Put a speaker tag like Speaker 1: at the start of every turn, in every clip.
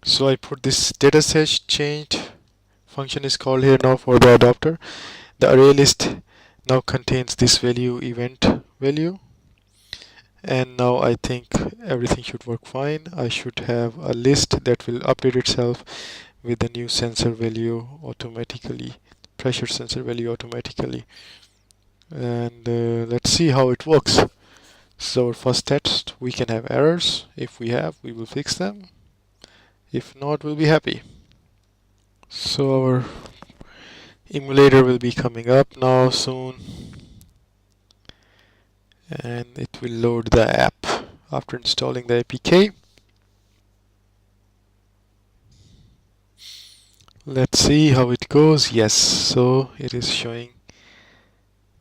Speaker 1: So I put this dataset changed function is called here now for the adapter. The array list now contains this value event value, and now I think everything should work fine. I should have a list that will update itself with the new sensor value automatically, pressure sensor value automatically. And let's see how it works. So our first test, we can have errors. If we have, we will fix them. If not, we'll be happy. So our emulator will be coming up now soon, and it will load the app after installing the APK. Let's see how it goes. Yes, so it is showing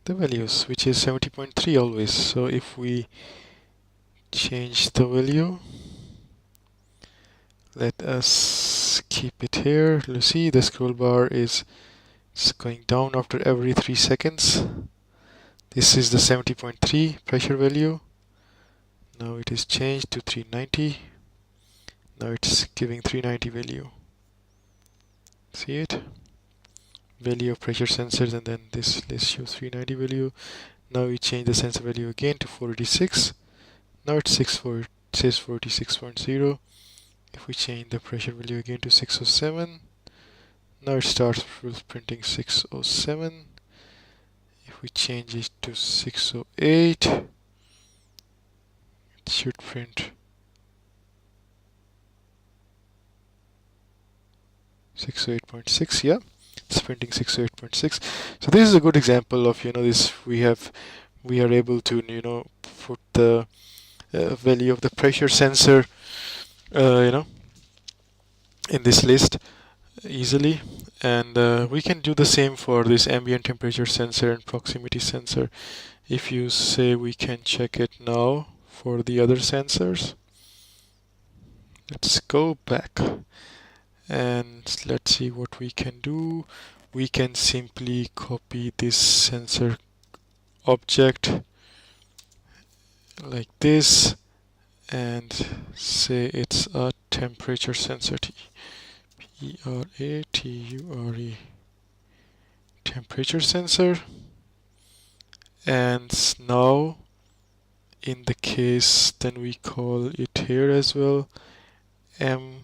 Speaker 1: the values, which is 70.3 always. So if we change the value, let us keep it here. You see the scroll bar is going down after every 3 seconds. This is the 70.3 pressure value. Now it is changed to 390. Now it's giving 390 value. See it? Value of pressure sensors, and then this list shows 390 value. Now we change the sensor value again to 486. Now it's says 46.0. If we change the pressure value again to 607, now it starts printing 607. If we change it to 608, it should print 608.6. Yeah, it's printing 608.6. So this is a good example of this we are able to put the value of the pressure sensor in this list easily, and we can do the same for this ambient temperature sensor and proximity sensor. If you say we can check it now for the other sensors, let's go back and let's see what we can do. We can simply copy this sensor object like this and say it's a temperature sensor, P-R-A-T-U-R-E, temperature sensor. And now in the case, then we call it here as well M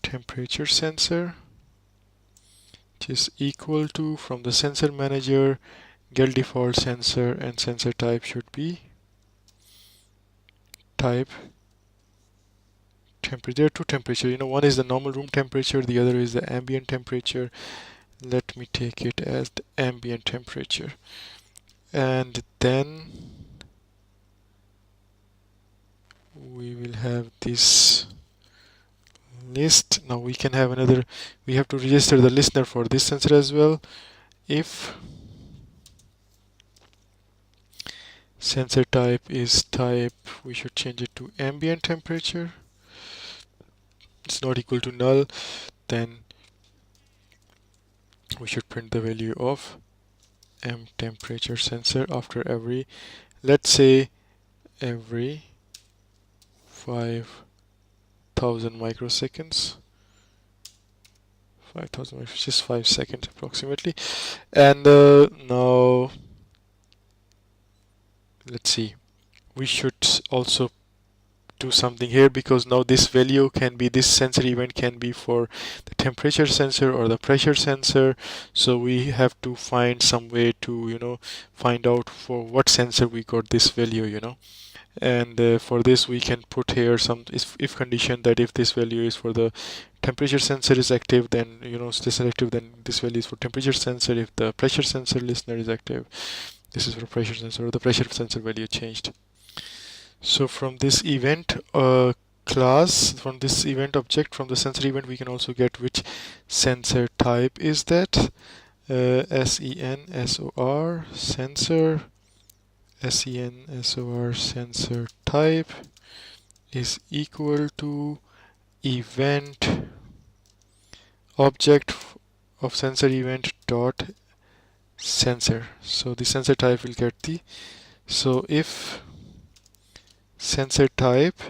Speaker 1: temperature sensor, which is equal to, from the sensor manager, get default sensor, and sensor type should be type temperature. There are two temperatures, one is the normal room temperature, the other is the ambient temperature. Let me take it as the ambient temperature, and then we will have this list. Now we can have we have to register the listener for this sensor as well. If sensor type is type, we should change it to ambient temperature. It's not equal to null, then we should print the value of M temperature sensor after every, let's say every 5,000 microseconds, 5,000, which is 5 seconds approximately. And now let's see, we should also do something here, because now this value can be, this sensor event can be for the temperature sensor or the pressure sensor. So we have to find some way to find out for what sensor we got this value, and for this we can put here some if condition, that if this value is for the temperature sensor is active, then this is active, then this value is for temperature sensor. If the pressure sensor listener is active, this is for pressure sensor, or the pressure sensor value changed. So from this event class, from this event object, from the sensor event, we can also get which sensor type is that. SENSOR sensor, SENSOR sensor type is equal to event object of sensor event dot sensor. So the sensor type will get the, so if sensor type